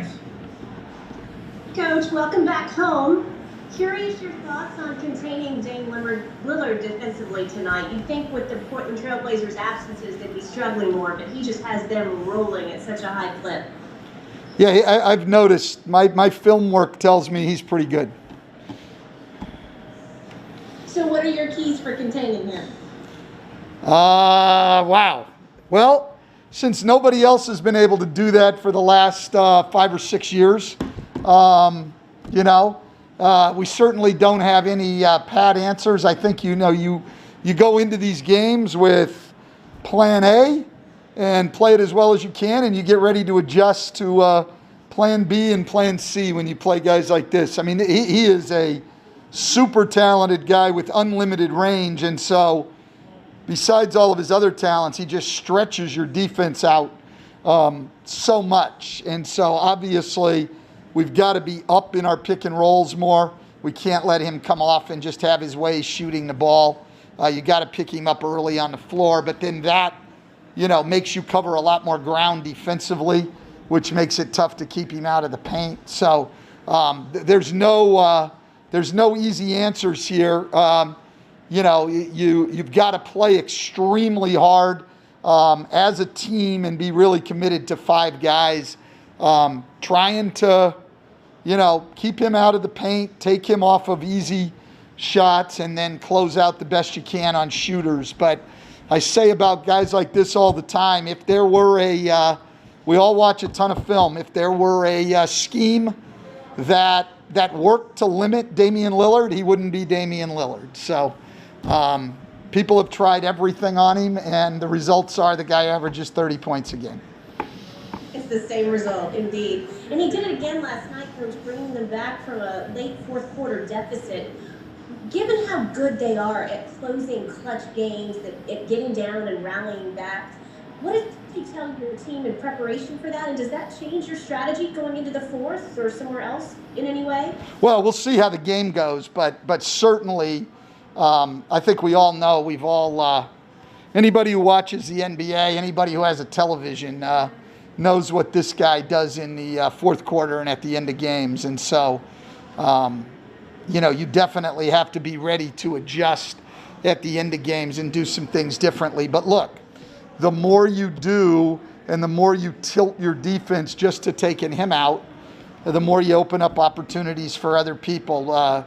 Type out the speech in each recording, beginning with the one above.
tonight. Coach, welcome back home. Curious your thoughts on containing Dame Lillard defensively tonight. You'd think with the Portland Trail Blazers' absences they'd be struggling more, but he just has them rolling at such a high clip. Yeah, I've noticed. My film work tells me he's pretty good. So what are your keys for containing him? Wow. Well, since nobody else has been able to do that for the last 5 or 6 years, we certainly don't have any pat answers. I think you go into these games with plan A and play it as well as you can, and you get ready to adjust to plan B and plan C when you play guys like this. I mean, he is a super talented guy with unlimited range, and so besides all of his other talents, he just stretches your defense out so much. And so obviously we've got to be up in our pick and rolls more. We can't let him come off and just have his way shooting the ball. You got to pick him up early on the floor, but then that, makes you cover a lot more ground defensively, which makes it tough to keep him out of the paint. So there's no easy answers here. You've got to play extremely hard as a team and be really committed to 5 guys, trying to, keep him out of the paint, take him off of easy shots, and then close out the best you can on shooters. But I say about guys like this all the time, if there were we all watch a ton of film, if there were a scheme that worked to limit Damian Lillard, he wouldn't be Damian Lillard. So people have tried everything on him, and the results are the guy averages 30 points a game. It's the same result, indeed. And he did it again last night, Coach, bringing them back from a late fourth quarter deficit. Given how good they are at closing clutch games, at getting down and rallying back, what did you tell your team in preparation for that? And does that change your strategy going into the fourth or somewhere else in any way? Well, we'll see how the game goes, but certainly I think we all know, we've all, anybody who watches the NBA, anybody who has a television knows what this guy does in the fourth quarter and at the end of games. And so, you definitely have to be ready to adjust at the end of games and do some things differently. But look, the more you do and the more you tilt your defense just to taking him out, the more you open up opportunities for other people.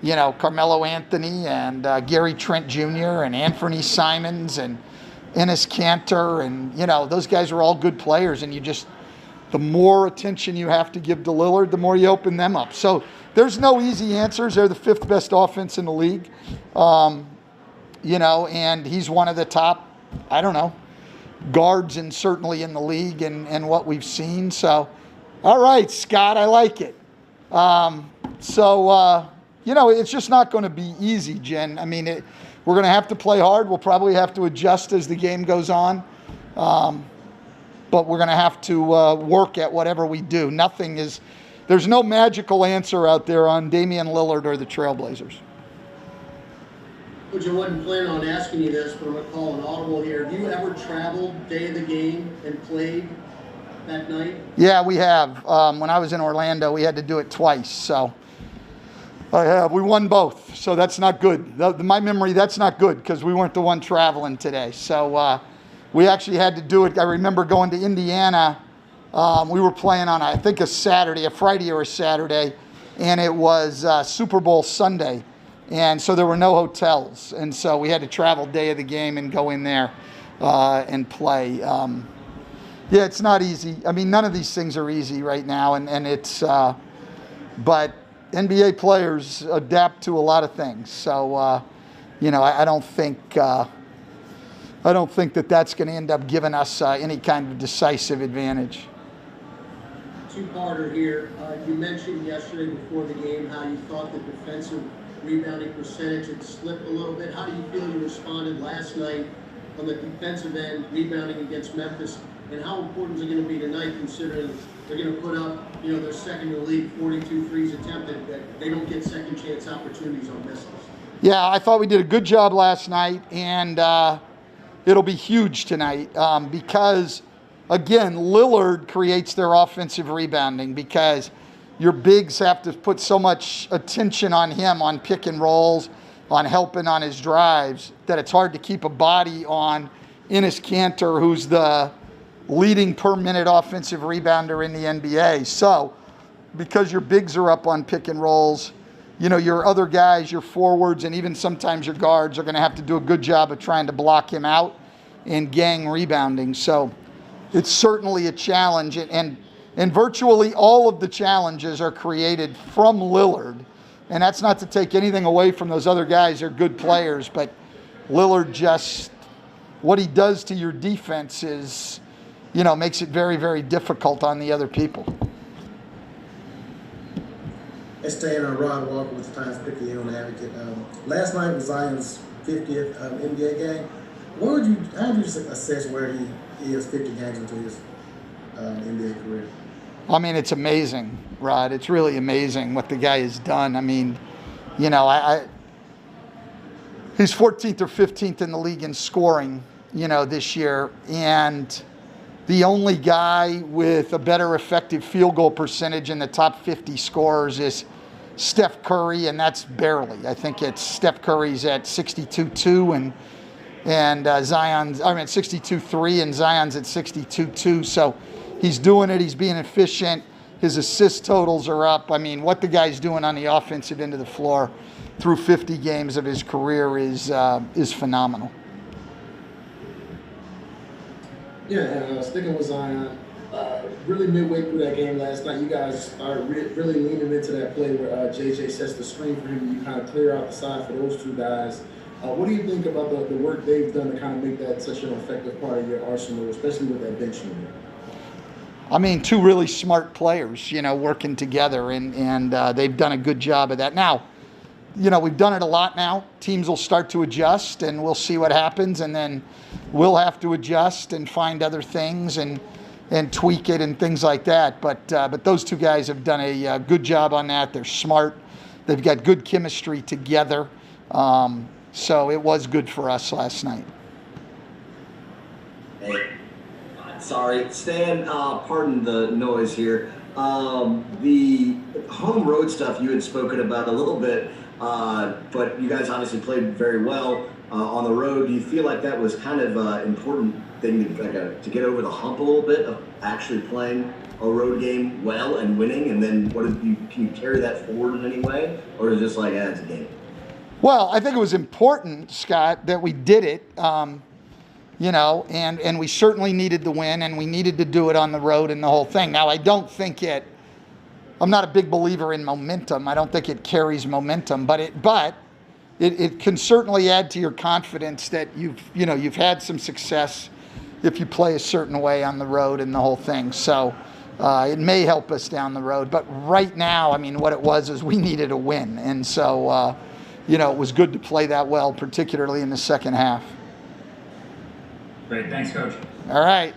Carmelo Anthony and Gary Trent Jr. and Anthony Simons and Enes Kanter, and those guys are all good players, and the more attention you have to give to Lillard, the more you open them up. So there's no easy answers. They're the 5th best offense in the league, and he's one of the top, guards and certainly in the league and what we've seen. So, all right, Scott, I like it. It's just not going to be easy, Jen. I mean, we're going to have to play hard. We'll probably have to adjust as the game goes on. But we're going to have to work at whatever we do. There's no magical answer out there on Damian Lillard or the Trailblazers. Coach, I wasn't planning on asking you this, but I'm going to call an audible here. Have you ever traveled day of the game and played that night? Yeah, we have. When I was in Orlando, we had to do it twice. So I have. We won both. So that's not good. My memory, that's not good because we weren't the one traveling today. So we actually had to do it. I remember going to Indiana. We were playing on, I think, a Friday or a Saturday, and it was Super Bowl Sunday. And so there were no hotels. And so we had to travel day of the game and go in there and play. Yeah, it's not easy. I mean, none of these things are easy right now. And it's, but NBA players adapt to a lot of things. So, I don't think that that's going to end up giving us any kind of decisive advantage. Two-parter here. You mentioned yesterday before the game how you thought the defensive rebounding percentage had slipped a little bit. How do you feel you responded last night on the defensive end, rebounding against Memphis? And how important is it going to be tonight, considering they're going to put up, their second in the league, 42 threes attempted, that they don't get second chance opportunities on misses? Yeah, I thought we did a good job last night, and it'll be huge tonight because again, Lillard creates their offensive rebounding because your bigs have to put so much attention on him on pick and rolls, on helping on his drives, that it's hard to keep a body on Enes Kanter, who's the leading per minute offensive rebounder in the NBA. So because your bigs are up on pick and rolls, your other guys, your forwards, and even sometimes your guards are going to have to do a good job of trying to block him out and gang rebounding. So it's certainly a challenge, and virtually all of the challenges are created from Lillard. And that's not to take anything away from those other guys. They're good players, but Lillard just, what he does to your defense is, makes it very, very difficult on the other people. It's Stan Rod Walker with the Times Picayune Advocate. Last night was Zion's 50th NBA game. How would you assess where he is 50 games into his NBA career? I mean, it's amazing, Rod. It's really amazing what the guy has done. I mean, he's 14th or 15th in the league in scoring, this year. And the only guy with a better effective field goal percentage in the top 50 scorers is Steph Curry, and that's barely. I think it's Steph Curry's at 62.2 and Zion's, 62.3 and Zion's at 62.2. So he's doing it. He's being efficient. His assist totals are up. I mean, what the guy's doing on the offensive end of the floor through 50 games of his career is phenomenal. Yeah, and sticking with Zion, really midway through that game last night, you guys started really leaning into that play where JJ sets the screen for him, and you kind of clear out the side for those two guys. What do you think about the work they've done to kind of make that such an effective part of your arsenal, especially with that bench unit? I mean, two really smart players, working together, and they've done a good job of that. Now, we've done it a lot now. Teams will start to adjust, and we'll see what happens, and then we'll have to adjust and find other things and tweak it and things like that. But those two guys have done a good job on that. They're smart. They've got good chemistry together. So it was good for us last night. Hey, sorry, Stan, pardon the noise here. The home road stuff you had spoken about a little bit, but you guys obviously played very well on the road. Do you feel like that was kind of an important thing to get over the hump a little bit of actually playing a road game well and winning? And then can you carry that forward in any way? Or is it just like, it's a game? Well, I think it was important, Scott, that we did it, and we certainly needed the win, and we needed to do it on the road and the whole thing. Now, I'm not a big believer in momentum. I don't think it carries momentum, but it can certainly add to your confidence that you've had some success if you play a certain way on the road and the whole thing. So it may help us down the road, but right now, I mean, what it was is we needed a win, and so it was good to play that well, particularly in the second half. Great, thanks, Coach. All right.